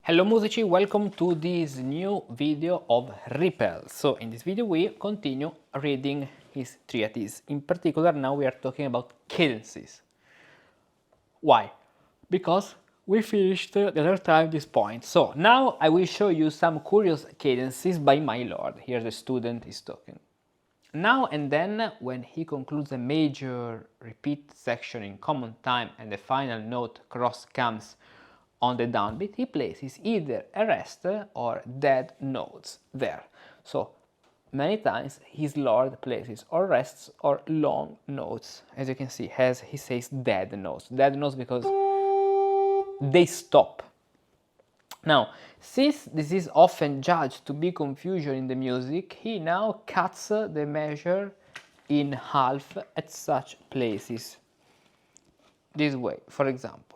Hello Musici, welcome to this new video of Riepel. So in this video we continue reading his treatise. In particular now we are talking about cadences. Why? Because we finished the other time this point. So now I will show you some curious cadences by my lord. Here the student is talking. Now and then, when he concludes a major repeat section in common time and the final note cross comes on the downbeat, he places either a rest or dead notes there. So many times his lord places or rests or long notes. As you can see, he says dead notes. Dead notes because they stop. Now, since this is often judged to be confusion in the music, he now cuts the measure in half at such places. This way, for example.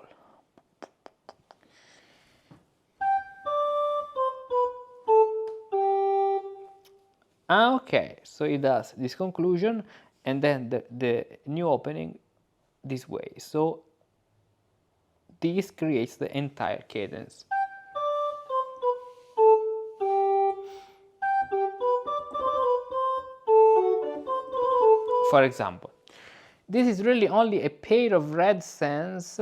Okay, so he does this conclusion and then the new opening this way. So this creates the entire cadence. For example, this is really only a pair of red cents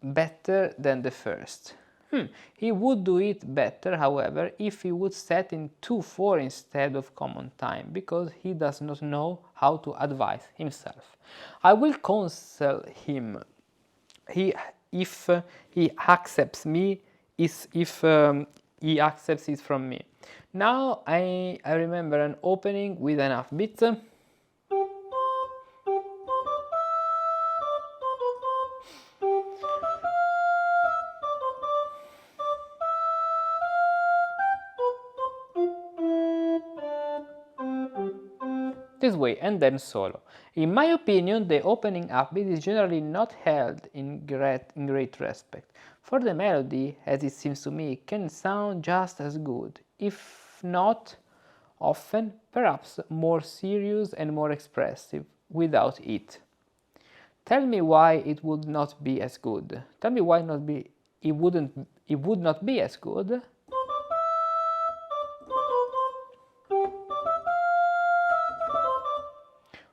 better than the first. He would do it better, however, if he would set in 2/4 instead of common time, because he does not know how to advise himself. I will counsel him if he accepts me, if he accepts it from me. Now I remember an opening with an upbeat. This way, and then solo. In my opinion, the opening upbeat is generally not held in great respect, for the melody, as it seems to me, can sound just as good, if not often, perhaps more serious and more expressive, without it. Tell me why it would not be as good. Tell me why it would not be as good.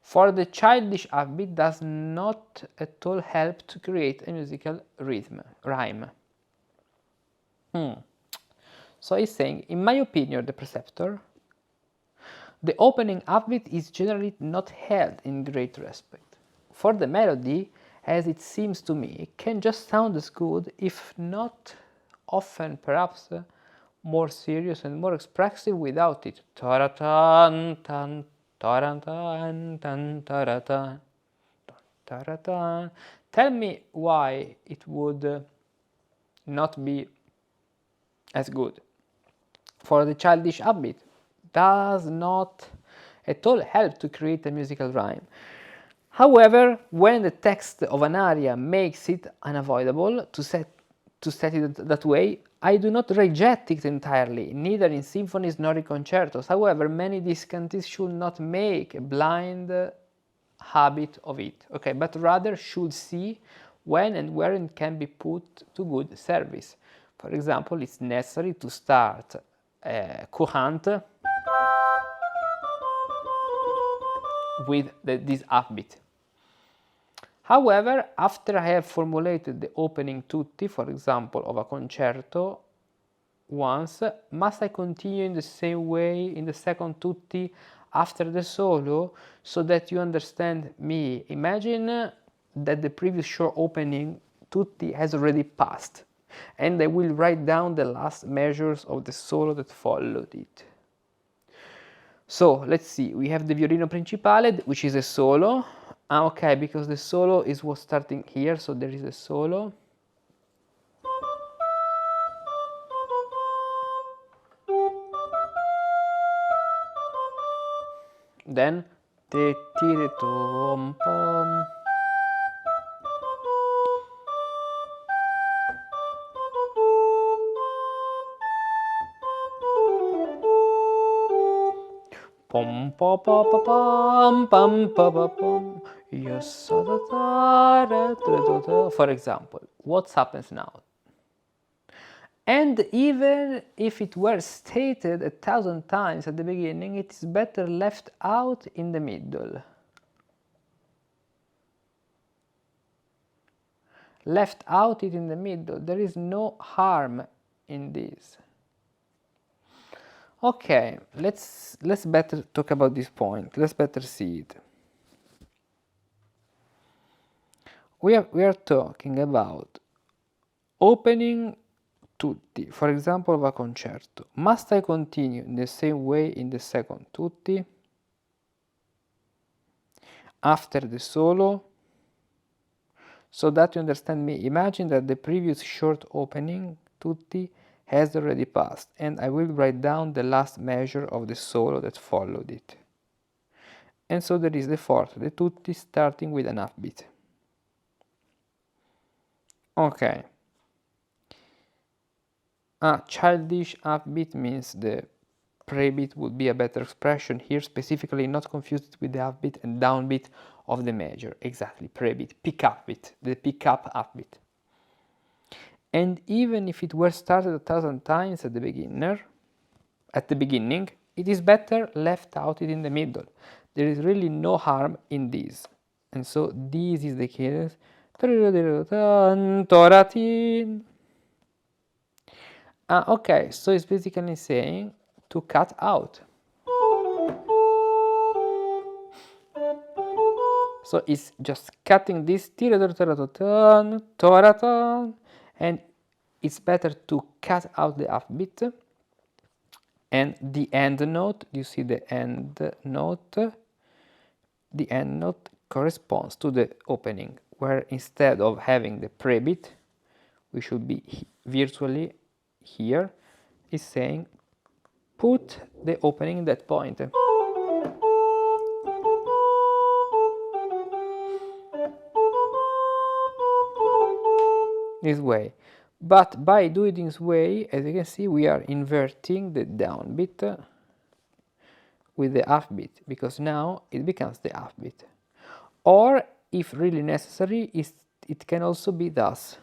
For the childish upbeat does not at all help to create a musical rhyme. So he's saying, in my opinion, the preceptor, the opening upbeat is generally not held in great respect. For the melody, as it seems to me, can just sound as good, if not often perhaps more serious and more expressive without it. Taratan, tan, taratan, tan, taratan, taratan. Tell me why it would not be as good. For the childish upbeat does not at all help to create a musical rhyme. However, when the text of an aria makes it unavoidable to set it that way, I do not reject it entirely, neither in symphonies nor in concertos. However, many discantists should not make a blind habit of it, okay, but rather should see when and where it can be put to good service. For example, it's necessary to start courant with this upbeat. However, after I have formulated the opening tutti, for example, of a concerto once, must I continue in the same way in the second tutti after the solo, so that you understand me? Imagine that the previous short opening tutti has already passed, and I will write down the last measures of the solo that followed it. So let's see, we have the violino principale, which is a solo. Okay, because the solo is what's starting here, so there is a solo. Then te tire tom pom. Pom pom pom pom pom pom pom. For example, what happens now? And even if it were stated 1,000 times at the beginning, it is better left out in the middle. Left out it in the middle. There is no harm in this. Okay, let's better talk about this point. Let's better see it. We are talking about opening tutti, for example, of a concerto. Must I continue in the same way in the second tutti? After the solo? So that you understand me, imagine that the previous short opening, tutti, has already passed, and I will write down the last measure of the solo that followed it. And so there is the forte, the tutti, starting with an upbeat. Okay. Childish upbeat means the prebeat would be a better expression here, specifically not confused with the upbeat and downbeat of the major. Exactly, prebeat, pick upbeat, the pick up upbeat. And even if it were started 1,000 times at the beginning, it is better left out it in the middle. There is really no harm in this. And so this is the case. Okay, so it's basically saying to cut out. So it's just cutting this, and it's better to cut out the upbeat and the end note. You see the end note? The end note corresponds to the opening, where instead of having the prebeat, we should be virtually here, is saying put the opening in that point. This way. But by doing this way, as you can see, we are inverting the downbeat with the upbeat, because now it becomes the upbeat. Or, if really necessary, it can also be thus.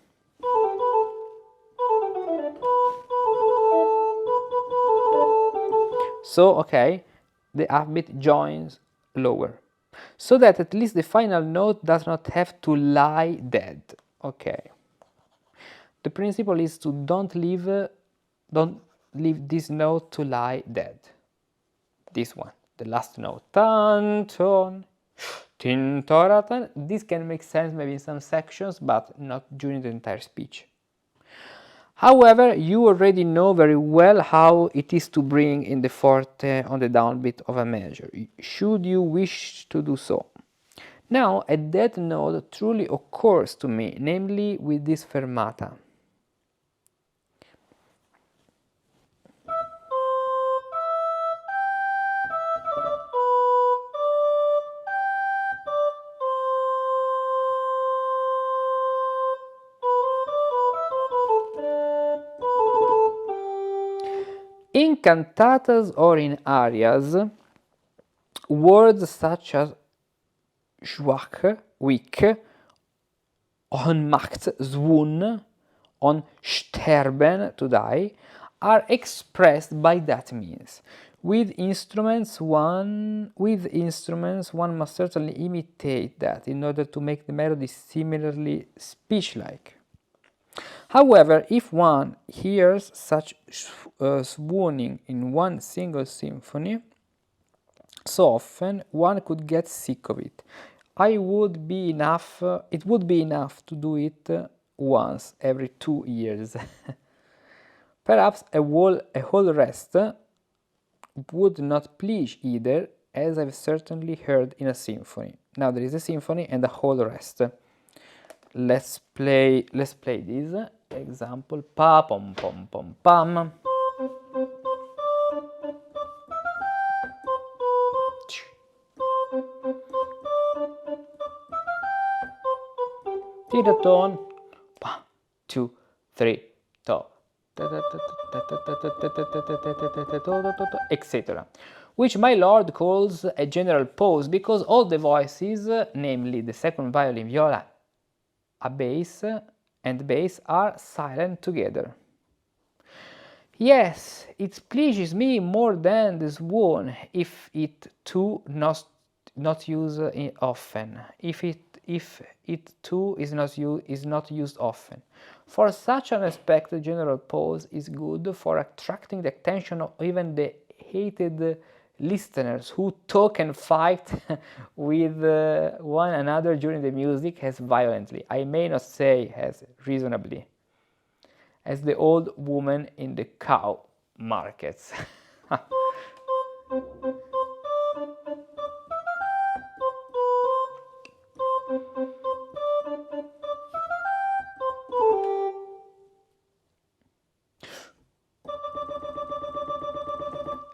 So, okay, the upbeat joins lower, so that at least the final note does not have to lie dead. Okay. The principle is to don't leave this note to lie dead. This one, the last note. Tan, ton, tin, toratan. This can make sense maybe in some sections, but not during the entire speech. However, you already know very well how it is to bring in the forte on the downbeat of a measure, should you wish to do so. Now, a dead note truly occurs to me, namely with this fermata. In cantatas or in arias, words such as schwach, weak, Ohnmacht, swoon, on sterben, to die, are expressed by that means. With instruments, one must certainly imitate that in order to make the melody similarly speech-like. However, if one hears such swooning in one single symphony, so often one could get sick of it. It would be enough to do it once every 2 years. Perhaps a whole rest would not please either, as I've certainly heard in a symphony. Now there is a symphony and a whole rest. Let's play this example. Pa pom pom pom pam. Tiraton. 1, 2, 3, to. Etc. Which my lord calls a general pause, because all the voices, namely the second violin, viola, a bass and bass, are silent together. Yes, it pleases me more than the swoon, if it too not used often. If it too is not used often. For such unexpected general pause is good for attracting the attention of even the hated listeners who talk and fight with one another during the music as violently, I may not say as reasonably, as the old woman in the cow markets.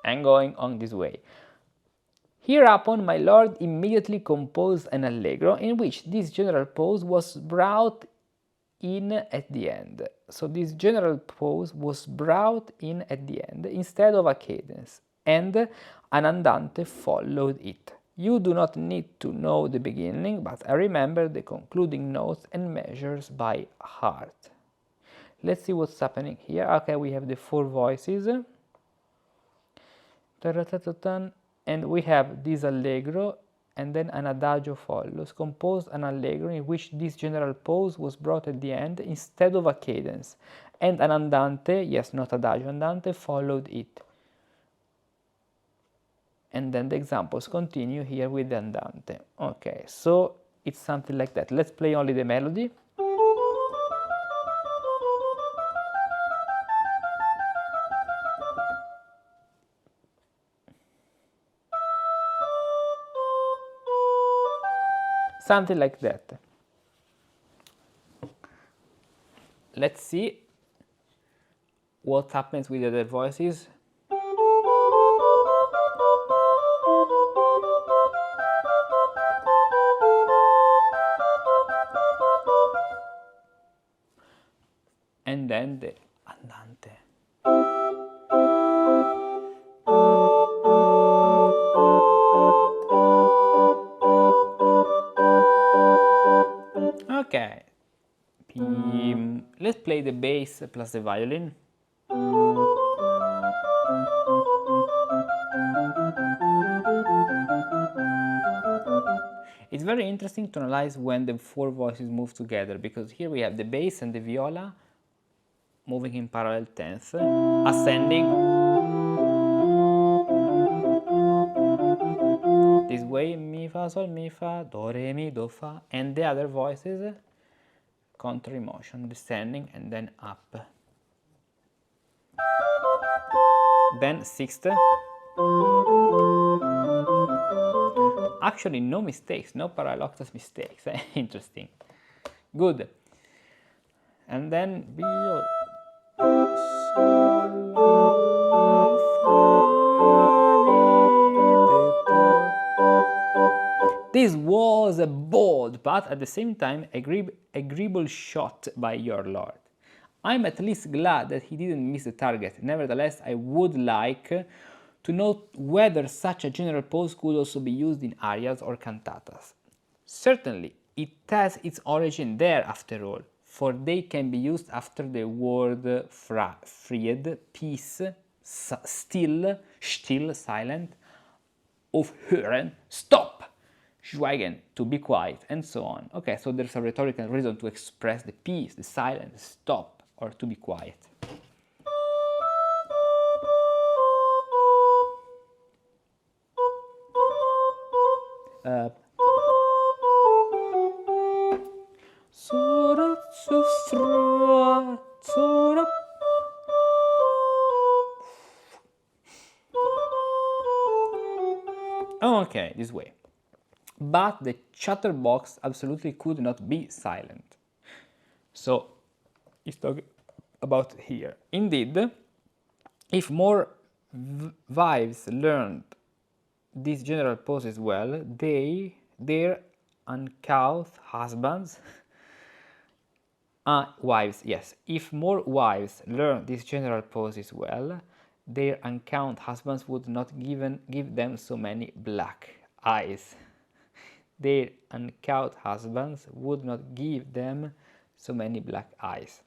And going on this way. Hereupon my lord immediately composed an allegro in which this general pause was brought in at the end. So this general pause was brought in at the end instead of a cadence, and an andante followed it. You do not need to know the beginning, but I remember the concluding notes and measures by heart. Let's see what's happening here. Okay, we have the four voices. And we have this allegro, and then an adagio follows, composed an allegro in which this general pause was brought at the end instead of a cadence, and an andante, yes, not adagio, andante followed it. And then the examples continue here with the andante. Okay, so it's something like that. Let's play only the melody. Something like that. Let's see what happens with the other voices. And then the andante. Okay. Let's play the bass plus the violin. It's very interesting to analyze when the four voices move together, because here we have the bass and the viola moving in parallel tense, ascending this way, mi fa sol mi fa do re mi do fa, and the other voices contrary motion, descending and then up. Then sixth. Actually, no mistakes, no parallel octaves mistakes. Interesting. Good. And then this was a bold but at the same time agreeable shot by your lord. I'm at least glad that he didn't miss the target. Nevertheless, I would like to note whether such a general pause could also be used in arias or cantatas. Certainly, it has its origin there after all, for they can be used after the word Fried, peace, still, silent, aufhören, stop, schweigen, to be quiet, and so on. Okay, so there's a rhetorical reason to express the peace, the silence, stop, or to be quiet. Okay, this way. But the chatterbox absolutely could not be silent. So, it's talking about here. Indeed, if more wives learned these general poses well, their uncouth husbands, wives, yes. If more wives learn these general poses well, their uncouth husbands would not give them so many black eyes. Their uncouth husbands would not give them so many black eyes.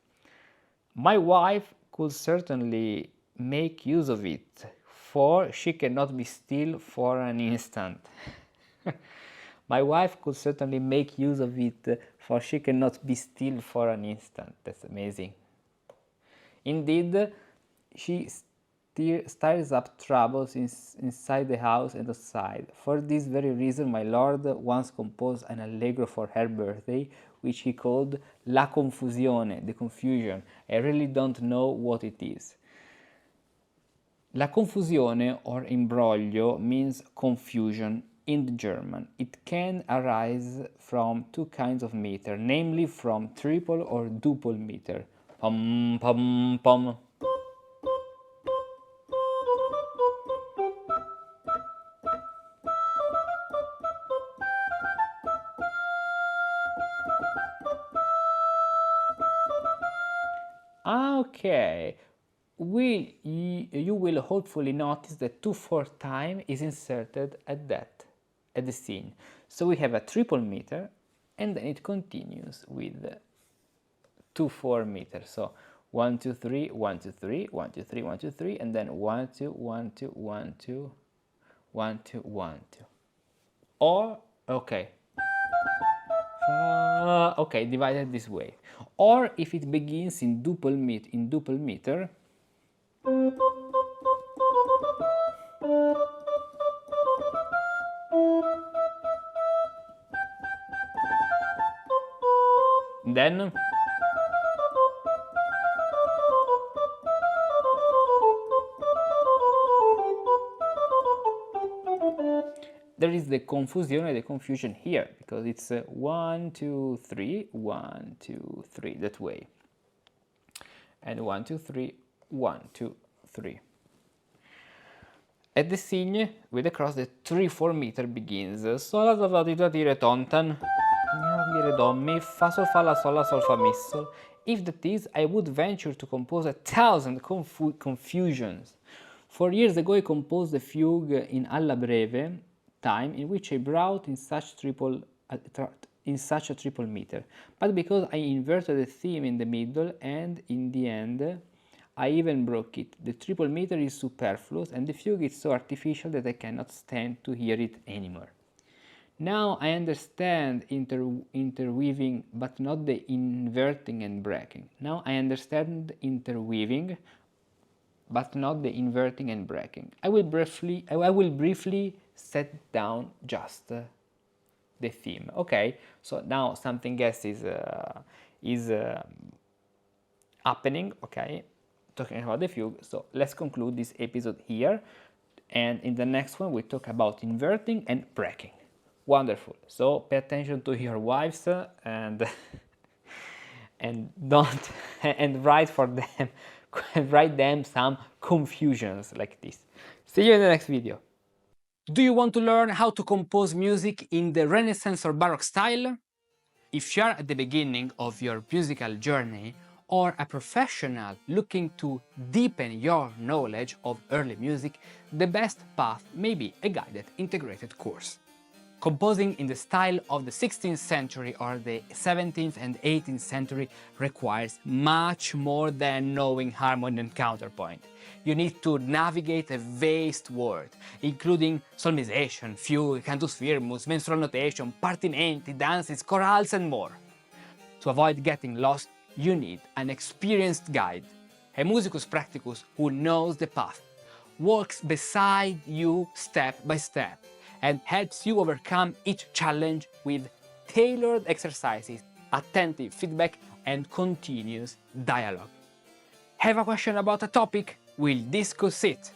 My wife could certainly make use of it, for she cannot be still for an instant. My wife could certainly make use of it, for she cannot be still for an instant. That's amazing. Indeed, she stirs up troubles inside the house and outside. For this very reason, my lord once composed an allegro for her birthday, which he called La Confusione, the confusion. I really don't know what it is. La confusione, or imbroglio, means confusion in the German. It can arise from two kinds of meter, namely from triple or duple meter. Pom, pom, pom. Okay, you will hopefully notice that 2/4 time is inserted at the scene. So we have a triple meter, and then it continues with 2/4 meter. So 1 2 3 1 2 3 1 2 3 1 2 3, and then 1 2 1 2 1 2 1 2 1 2. Or okay. Okay, divided this way. Or if it begins in duple meter, then there is the confusion here, because it's 1 2 3 1 2 3 that way, and 1 2 3 1 2 3. At the scene with the cross, the 3/4 meter begins. Sol la la ti dire tontan, mi re do mi fa sol fa la sol fa mi sol. If that is, I would venture to compose 1,000 confusions. 4 years ago I composed a fugue in alla breve time, in which I brought in such a triple meter, but because I inverted the theme in the middle, and in the end I even broke it. The triple meter is superfluous, and the fugue is so artificial that I cannot stand to hear it anymore. Now I understand interweaving, but not the inverting and breaking. Now I understand interweaving, but not the inverting and breaking. I will briefly set down just the theme. Okay, so now something else is happening. Okay, talking about the fugue. So let's conclude this episode here, and in the next one we talk about inverting and breaking. Wonderful. So pay attention to your wives and and don't and write for them write them some confusions like this. See you in the next video. Do you want to learn how to compose music in the Renaissance or Baroque style? If you're at the beginning of your musical journey, or a professional looking to deepen your knowledge of early music, the best path may be a guided integrated course. Composing in the style of the 16th century or the 17th and 18th century requires much more than knowing harmony and counterpoint. You need to navigate a vast world, including solmization, fugue, cantus firmus, mensural notation, partimenti, dances, chorales, and more. To avoid getting lost, you need an experienced guide, a musicus practicus who knows the path, walks beside you step by step, and helps you overcome each challenge with tailored exercises, attentive feedback, and continuous dialogue. Have a question about a topic? We'll discuss it.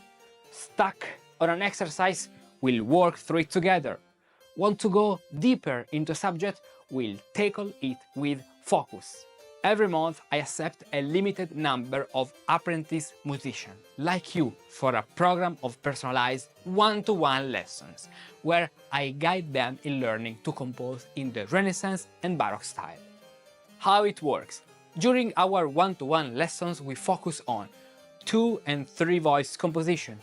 Stuck on an exercise? We'll work through it together. Want to go deeper into a subject? We'll tackle it with focus. Every month I accept a limited number of apprentice musicians like you for a program of personalized one-to-one lessons where I guide them in learning to compose in the Renaissance and Baroque style. How it works? During our one-to-one lessons we focus on 2 and 3 voice composition,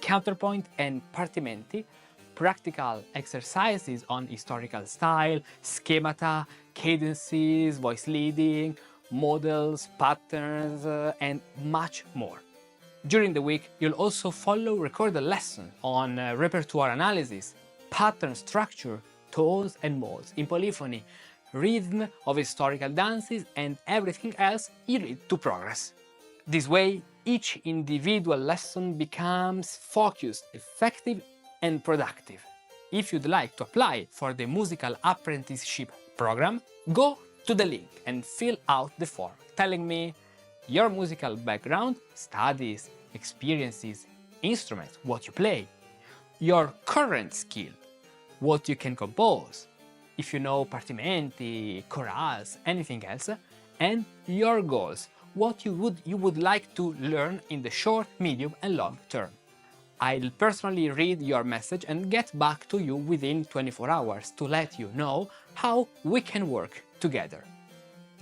counterpoint and partimenti, practical exercises on historical style, schemata, cadences, voice leading, models, patterns, and much more. During the week, you'll also follow recorded lessons on repertoire analysis, pattern structure, tones and modes in polyphony, rhythm of historical dances, and everything else you need to progress. This way, each individual lesson becomes focused, effective, and productive. If you'd like to apply for the Musical Apprenticeship program, go to the link and fill out the form telling me your musical background, studies, experiences, instruments, what you play, your current skill, what you can compose, if you know partimenti, chorales, anything else, and your goals, what you would like to learn in the short, medium and long term. I'll personally read your message and get back to you within 24 hours to let you know how we can work together.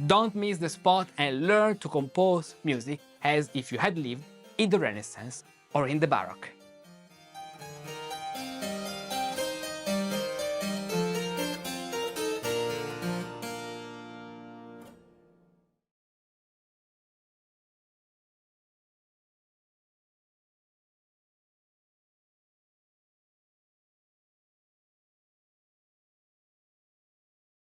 Don't miss the spot and learn to compose music as if you had lived in the Renaissance or in the Baroque.